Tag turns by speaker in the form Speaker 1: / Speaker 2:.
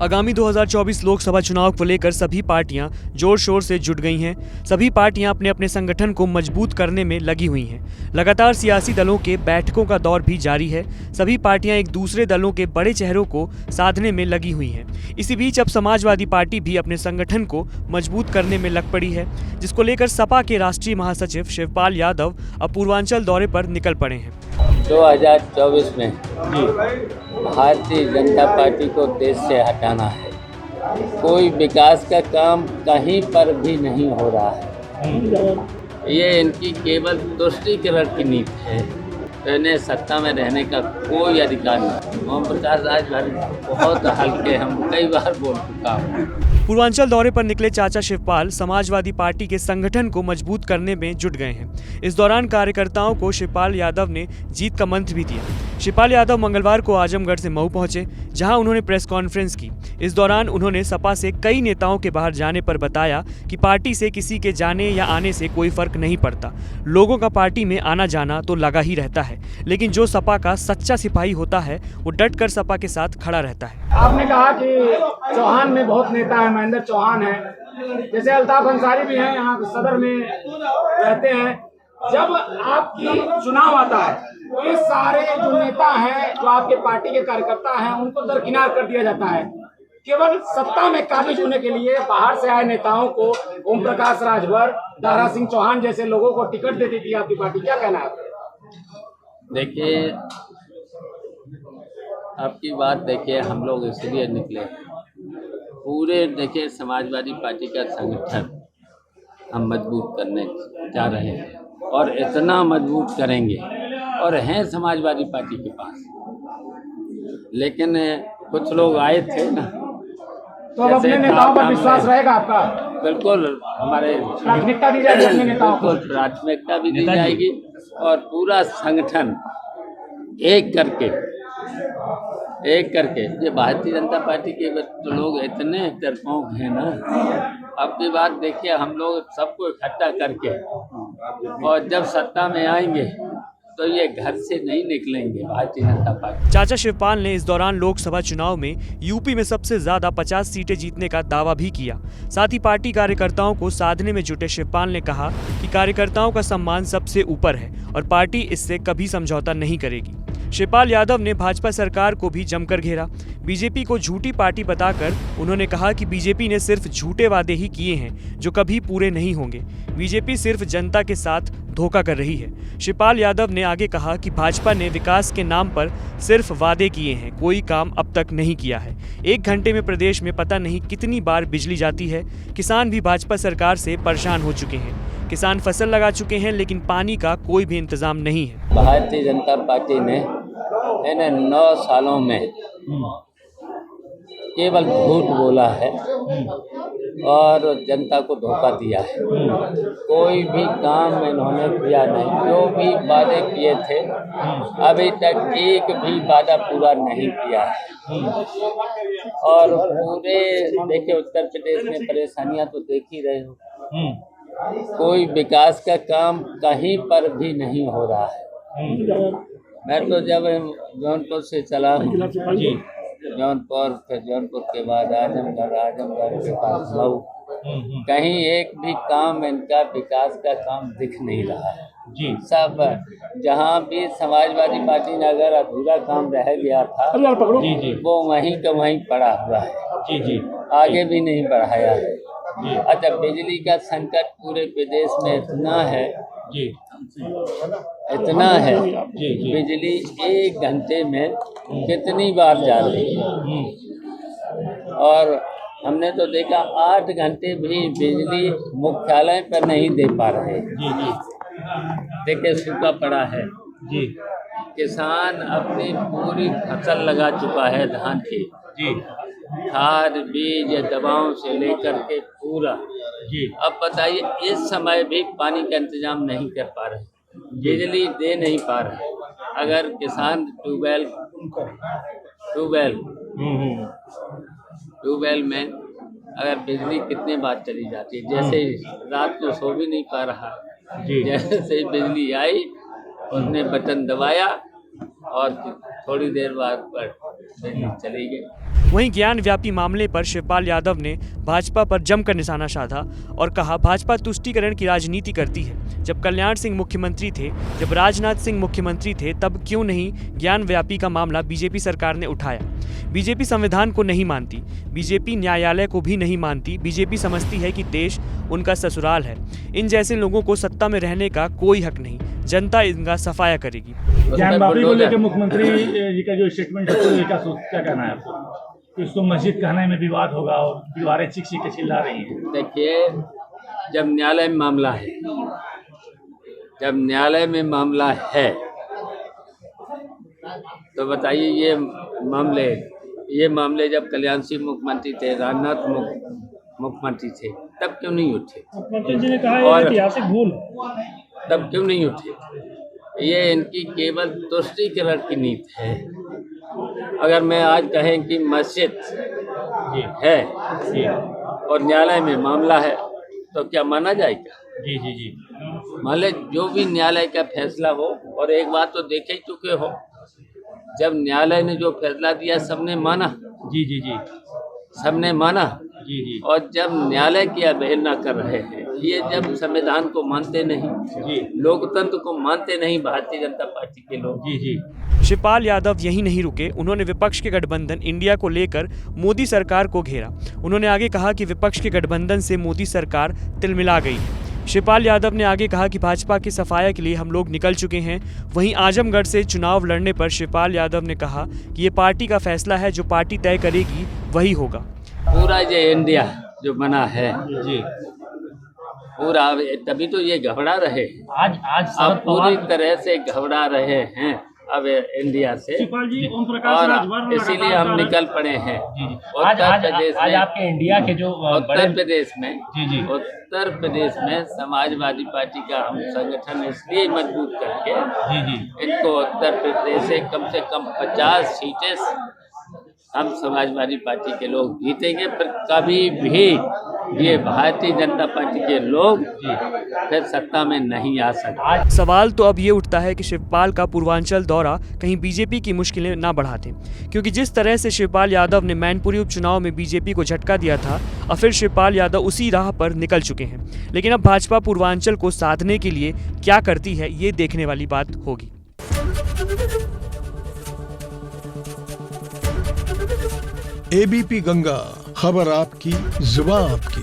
Speaker 1: आगामी 2024 लोकसभा चुनाव को लेकर सभी पार्टियां जोर शोर से जुट गई हैं। सभी पार्टियां अपने अपने संगठन को मजबूत करने में लगी हुई हैं। लगातार सियासी दलों के बैठकों का दौर भी जारी है। सभी पार्टियां एक दूसरे दलों के बड़े चेहरों को साधने में लगी हुई हैं। इसी बीच अब समाजवादी पार्टी भी अपने संगठन को मजबूत करने में लग पड़ी है, जिसको लेकर सपा के राष्ट्रीय महासचिव शिवपाल यादव अब पूर्वांचल दौरे पर निकल पड़े हैं।
Speaker 2: 2024 में भारतीय जनता पार्टी को देश से हटाना है। कोई विकास का काम कहीं पर भी नहीं हो रहा है। ये इनकी केवल तुष्टीकरण की नीति है। तो इन्हें सत्ता में रहने का कोई अधिकार नहीं। ओम प्रकाश राजभर बहुत हल्के, हम कई बार बोल चुका हूँ।
Speaker 1: पूर्वांचल दौरे पर निकले चाचा शिवपाल समाजवादी पार्टी के संगठन को मजबूत करने में जुट गए हैं। इस दौरान कार्यकर्ताओं को शिवपाल यादव ने जीत का मंत्र भी दिया। शिवपाल यादव मंगलवार को आजमगढ़ से मऊ पहुंचे, जहां उन्होंने प्रेस कॉन्फ्रेंस की। इस दौरान उन्होंने सपा से कई नेताओं के बाहर जाने पर बताया कि पार्टी से किसी के जाने या आने से कोई फर्क नहीं पड़ता। लोगों का पार्टी में आना जाना तो लगा ही रहता है, लेकिन जो सपा का सच्चा सिपाही होता है वो डट कर सपा के साथ खड़ा रहता है।
Speaker 3: आपने कहा कि चौहान में बहुत नेता है, महेंद्र चौहान है, जैसे अल्ताफ अंसारी भी हैं, यहाँ सदर में रहते हैं। जब आपकी चुनाव आता है तो ये सारे जो नेता हैं, जो आपके पार्टी के कार्यकर्ता हैं, उनको दरकिनार कर दिया जाता है। केवल सत्ता में काबिज होने के लिए बाहर से आए नेताओं को ओम प्रकाश राजभर, दारा सिंह चौहान जैसे लोगों को टिकट दे देती है आपकी पार्टी। क्या कहना है?
Speaker 2: देखिए, आपकी बात देखिए, हम लोग इसलिए निकले पूरे, देखिए समाजवादी पार्टी का संगठन हम मजबूत करने जा रहे हैं और इतना मजबूत करेंगे और हैं समाजवादी पार्टी के पास। लेकिन कुछ लोग आए थे ना,
Speaker 3: तो अब अपने नेताओं पर विश्वास रहेगा आपका?
Speaker 2: बिल्कुल, हमारे
Speaker 3: प्राथमिकता दी जाएगी अपने नेताओं को।
Speaker 2: प्राथमिकता भी दी जाएगी और पूरा संगठन एक करके ये भारतीय जनता पार्टी के लोग इतने डरपोक हैं ना। अब की बात देखिए, हम लोग सबको इकट्ठा करके और जब सत्ता में आएंगे तो ये घर से नहीं निकलेंगे भारतीय जनता पार्टी।
Speaker 1: चाचा शिवपाल ने इस दौरान लोकसभा चुनाव में यूपी में सबसे ज्यादा 50 सीटें जीतने का दावा भी किया। साथ ही पार्टी कार्यकर्ताओं को साधने में जुटे शिवपाल ने कहा कि कार्यकर्ताओं का सम्मान सबसे ऊपर है और पार्टी इससे कभी समझौता नहीं करेगी। शिवपाल यादव ने भाजपा सरकार को भी जमकर घेरा। बीजेपी को झूठी पार्टी बताकर उन्होंने कहा कि बीजेपी ने सिर्फ झूठे वादे ही किए हैं जो कभी पूरे नहीं होंगे। बीजेपी सिर्फ जनता के साथ धोखा कर रही है। शिवपाल यादव ने आगे कहा कि भाजपा ने विकास के नाम पर सिर्फ वादे किए हैं, कोई काम अब तक नहीं किया है। 1 घंटे में प्रदेश में पता नहीं कितनी बार बिजली जाती है। किसान भी भाजपा सरकार से परेशान हो चुके हैं। किसान फसल लगा चुके हैं, लेकिन पानी का कोई भी इंतजाम नहीं है।
Speaker 2: भारतीय जनता पार्टी ने इन्हें 9 सालों में केवल झूठ बोला है और जनता को धोखा दिया है। कोई भी काम इन्होंने किया नहीं। जो भी वादे किए थे अभी तक एक भी वादा पूरा नहीं किया है। और पूरे देखिए, उत्तर प्रदेश में परेशानियां तो देख ही रहे हो। कोई विकास का काम कहीं पर भी नहीं हो रहा है। मैं तो जब जौनपुर से चला हूँ, जौनपुर, फिर जौनपुर के बाद आजमगढ़ के पास मऊ, कहीं एक भी काम इनका विकास का काम दिख नहीं रहा है जी। सब जहाँ भी समाजवादी पार्टी ने अगर अधूरा काम रह गया था वो वहीं का वहीं पड़ा हुआ है जी। आगे भी नहीं बढ़ाया है। अच्छा, बिजली का संकट पूरे प्रदेश में इतना है जी, बिजली 1 घंटे में कितनी बार जा रही है। और हमने तो देखा 8 घंटे भी बिजली मुख्यालय पर नहीं दे पा रहे जी। देखिए, सूखा पड़ा है जी। किसान अपनी पूरी फसल लगा चुका है धान की जी, खाद बीज दवाओं से लेकर के पूरा जी। अब बताइए, इस समय भी पानी का इंतजाम नहीं कर पा रहे, बिजली दे नहीं पा रहे। अगर किसान ट्यूबवेल में अगर बिजली कितने बार चली जाती है, जैसे रात को सो भी नहीं पा रहा जी। जैसे ही बिजली आई, उसने बटन दबाया और थोड़ी देर बाद पर दिल्ली चली गई।
Speaker 1: वहीं ज्ञान व्यापी मामले पर शिवपाल यादव ने भाजपा पर जमकर निशाना साधा और कहा भाजपा तुष्टीकरण की राजनीति करती है। जब कल्याण सिंह मुख्यमंत्री थे, जब राजनाथ सिंह मुख्यमंत्री थे, तब क्यों नहीं ज्ञान व्यापी का मामला बीजेपी सरकार ने उठाया। बीजेपी संविधान को नहीं मानती, बीजेपी न्यायालय को भी नहीं मानती। बीजेपी समझती है कि देश उनका ससुराल है। इन जैसे लोगों को सत्ता में रहने का कोई हक नहीं। जनता इनका सफाया करेगी।
Speaker 4: ज्ञान व्यापी को लेकर मुख्यमंत्री जी का जो स्टेटमेंट है उसको लेकर क्या कहना है आपको? कि उसको मस्जिद कहने में विवाद होगा और दीवारें चीख के चिल्ला रही हैं।
Speaker 2: देखिए, जब न्यायालय में मामला है, जब न्यायालय में मामला है तो बताइए, ये मामले जब कल्याण सिंह मुख्यमंत्री थे, राजनाथ मुख्यमंत्री थे, तब क्यों नहीं उठे?
Speaker 4: मुख्यमंत्री जी ने कहा यह ऐतिहासिक भूल,
Speaker 2: तब क्यों नहीं उठे? ये इनकी केवल तुष्टीकरण की नीति है। अगर मैं आज कहें कि मस्जिद है और न्यायालय में मामला है तो क्या माना जाएगा?
Speaker 4: जी जी जी,
Speaker 2: मान ले जो भी न्यायालय का फैसला हो, और एक बात तो देख ही चुके हो, जब न्यायालय ने जो फैसला दिया सबने माना।
Speaker 4: जी जी जी,
Speaker 2: सबने माना।
Speaker 4: जी जी,
Speaker 2: और जब न्यायालय की अवहेलना कर रहे हैं, ये जब संविधान को मानते नहीं,
Speaker 4: जी,
Speaker 2: लोकतंत्र को मानते नहीं भारतीय जनता पार्टी के लोग।
Speaker 4: जी जी,
Speaker 1: शिवपाल यादव यहीं नहीं रुके। उन्होंने विपक्ष के गठबंधन इंडिया को लेकर मोदी सरकार को घेरा। उन्होंने आगे कहा कि विपक्ष के गठबंधन से मोदी सरकार तिलमिला गई है। शिवपाल यादव ने आगे कहा कि भाजपा की सफाया के लिए हम लोग निकल चुके हैं। वहीं आजमगढ़ से चुनाव लड़ने पर शिवपाल यादव ने कहा कि ये पार्टी का फैसला है, जो पार्टी तय करेगी वही होगा।
Speaker 2: पूरा ये इंडिया जो बना है,
Speaker 4: जी,
Speaker 2: पूरा, तभी तो ये घबरा रहे।
Speaker 4: आज
Speaker 2: अब पूरी तरह से घबरा रहे हैं अब इंडिया से,
Speaker 4: शिवपाल जी, ओम प्रकाश राजभर
Speaker 2: और इसीलिए हम निकल पड़े हैं।
Speaker 4: जी जी,
Speaker 2: उत्तर प्रदेश
Speaker 4: आज
Speaker 2: में,
Speaker 4: आपके इंडिया के जो
Speaker 2: उत्तर प्रदेश में,
Speaker 4: जी जी,
Speaker 2: उत्तर प्रदेश में समाजवादी पार्टी का हम संगठन इसलिए मजबूत करके
Speaker 4: जी जी,
Speaker 2: इनको उत्तर प्रदेश से कम 50 सीटें हम समाजवादी पार्टी के लोग जीतेंगे। पर कभी भी ये भारतीय जनता पार्टी के लोग फिर सत्ता में नहीं आ सकते।
Speaker 1: सवाल तो अब ये उठता है कि शिवपाल का पूर्वांचल दौरा कहीं बीजेपी की मुश्किलें ना बढ़ा दें, क्योंकि जिस तरह से शिवपाल यादव ने मैनपुरी उपचुनाव में बीजेपी को झटका दिया था, अब फिर शिवपाल यादव उसी राह पर निकल चुके हैं। लेकिन अब भाजपा पूर्वांचल को साधने के लिए क्या करती है, ये देखने वाली बात होगी।
Speaker 5: एबीपी गंगा, खबर आपकी, जुबान आपकी।